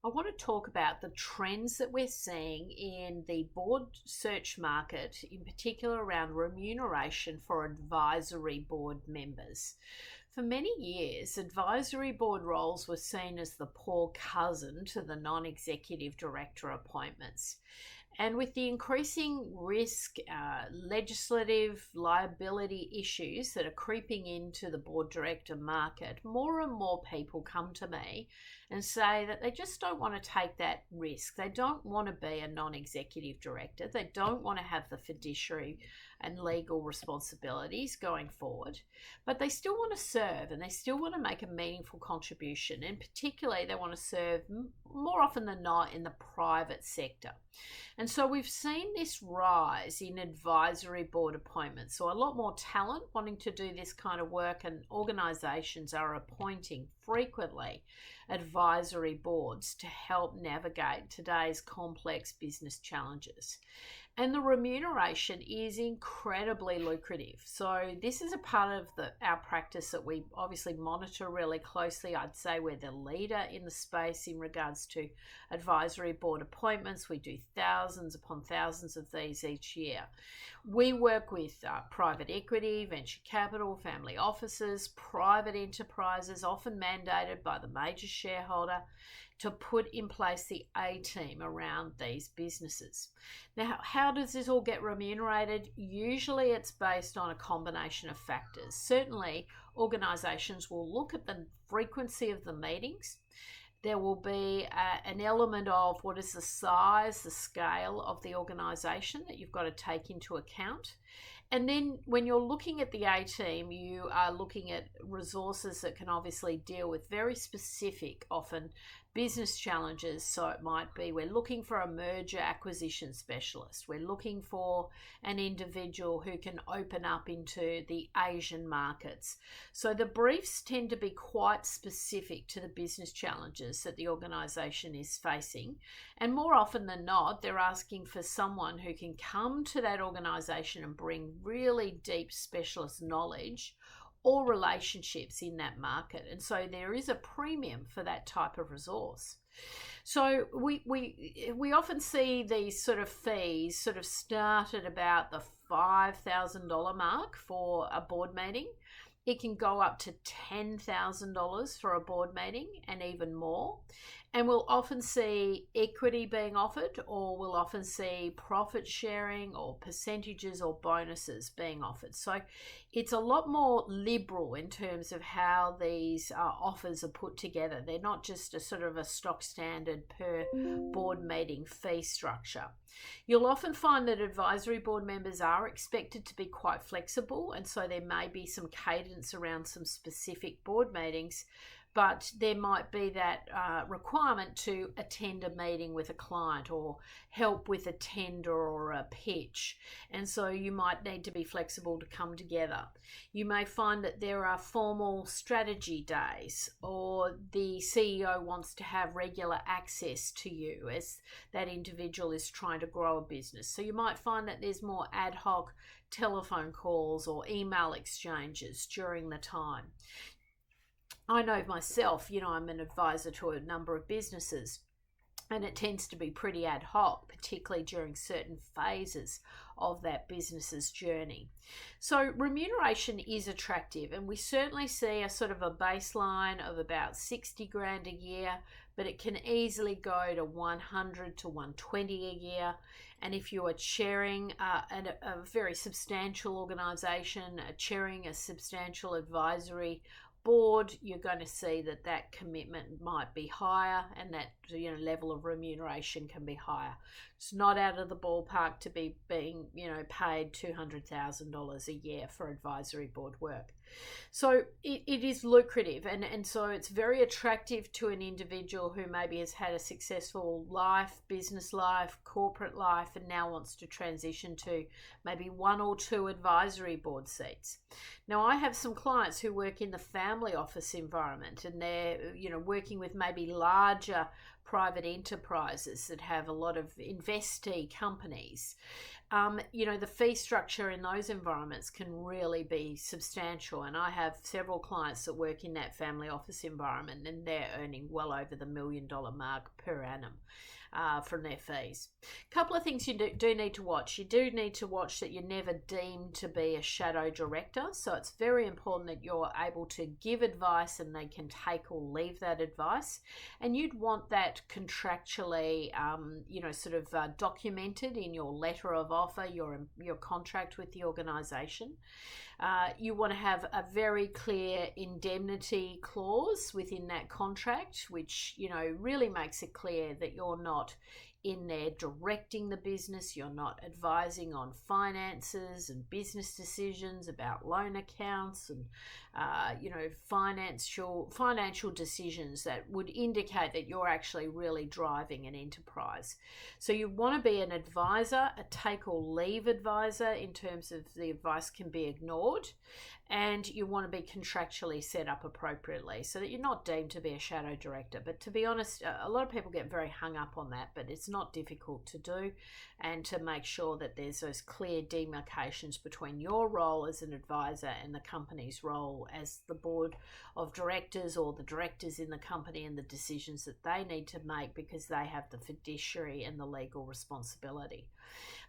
I want to talk about the trends that we're seeing in the board search market, in particular around remuneration for advisory board members. For many years, advisory board roles were seen as the poor cousin to the non executive director appointments. And with the increasing risk, legislative liability issues that are creeping into the board director market, more and more people come to me and say that they just don't want to take that risk. They don't want to be a non executive director. They don't want to have the fiduciary and legal responsibilities going forward, but they still want to serve and they still want to make a meaningful contribution. And particularly, they want to serve more often than not in the private sector. And so we've seen this rise in advisory board appointments. So a lot more talent wanting to do this kind of work, and organisations are appointing frequently advisory boards to help navigate today's complex business challenges. And the remuneration is incredibly lucrative. So this is a part of our practice that we obviously monitor really closely. I'd say we're the leader in the space in regards to advisory board appointments. We do thousands upon thousands of these each year. We work with private equity, venture capital, family offices, private enterprises, often mandated by the major shareholder, to put in place the A team around these businesses. Now, how does this all get remunerated? Usually it's based on a combination of factors. Certainly, organisations will look at the frequency of the meetings. There will be an element of what is the size, the scale of the organisation that you've got to take into account. And then when you're looking at the A team, you are looking at resources that can obviously deal with very specific, often business challenges. So it might be we're looking for a merger acquisition specialist. We're looking for an individual who can open up into the Asian markets. So the briefs tend to be quite specific to the business challenges that the organisation is facing. And more often than not, they're asking for someone who can come to that organisation and bring really deep specialist knowledge or relationships in that market. And so there is a premium for that type of resource. So we often see these sort of fees sort of start at about the $5,000 mark for a board meeting. It can go up to $10,000 for a board meeting and even more. And we'll often see equity being offered, or we'll often see profit sharing or percentages or bonuses being offered. So it's a lot more liberal in terms of how these offers are put together. They're not just a sort of a stock standard per board meeting fee structure. You'll often find that advisory board members are expected to be quite flexible, and so there may be some cadence around some specific board meetings, but there might be that requirement to attend a meeting with a client or help with a tender or a pitch. And so you might need to be flexible to come together. You may find that there are formal strategy days, or the CEO wants to have regular access to you as that individual is trying to grow a business. So you might find that there's more ad hoc telephone calls or email exchanges during the time. I know myself, I'm an advisor to a number of businesses, and it tends to be pretty ad hoc, particularly during certain phases of that business's journey. So remuneration is attractive, and we certainly see a sort of a baseline of about 60 grand a year, but it can easily go to 100 to 120 a year. And if you are chairing a very substantial organisation, chairing a substantial advisory board, you're going to see that commitment might be higher, and that level of remuneration can be higher. It's not out of the ballpark to be being paid $200,000 a year for advisory board work. So it is lucrative, and so it's very attractive to an individual who maybe has had a successful life, business life, corporate life, and now wants to transition to maybe one or two advisory board seats. Now, I have some clients who work in the family office environment, and they're working with maybe larger private enterprises that have a lot of investee companies, the fee structure in those environments can really be substantial. And I have several clients that work in that family office environment, and they're earning well over the $1 million mark per annum. From their fees. A couple of things you do need to watch. You do need to watch that you're never deemed to be a shadow director. So it's very important that you're able to give advice and they can take or leave that advice. And you'd want that contractually, documented in your letter of offer, your contract with the organisation. You want to have a very clear indemnity clause within that contract, which, really makes it clear that you're not in there directing the business, you're not advising on finances and business decisions about loan accounts and financial decisions that would indicate that you're actually really driving an enterprise. So you want to be an advisor, a take or leave advisor, in terms of the advice can be ignored, and you want to be contractually set up appropriately so that you're not deemed to be a shadow director. But to be honest, a lot of people get very hung up on that, but it's not difficult to do, and to make sure that there's those clear demarcations between your role as an advisor and the company's role as the board of directors or the directors in the company, and the decisions that they need to make because they have the fiduciary and the legal responsibility.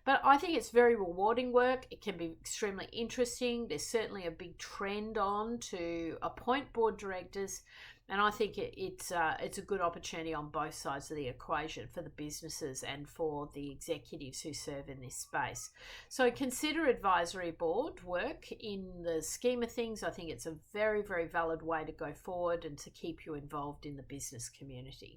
But I think it's very rewarding work. It can be extremely interesting. There's certainly a big trend on to appoint board directors, and I think it's a good opportunity on both sides of the equation for the businesses and for the executives who serve in this space. So consider advisory board work in the scheme of things. I think it's a very, very valid way to go forward and to keep you involved in the business community.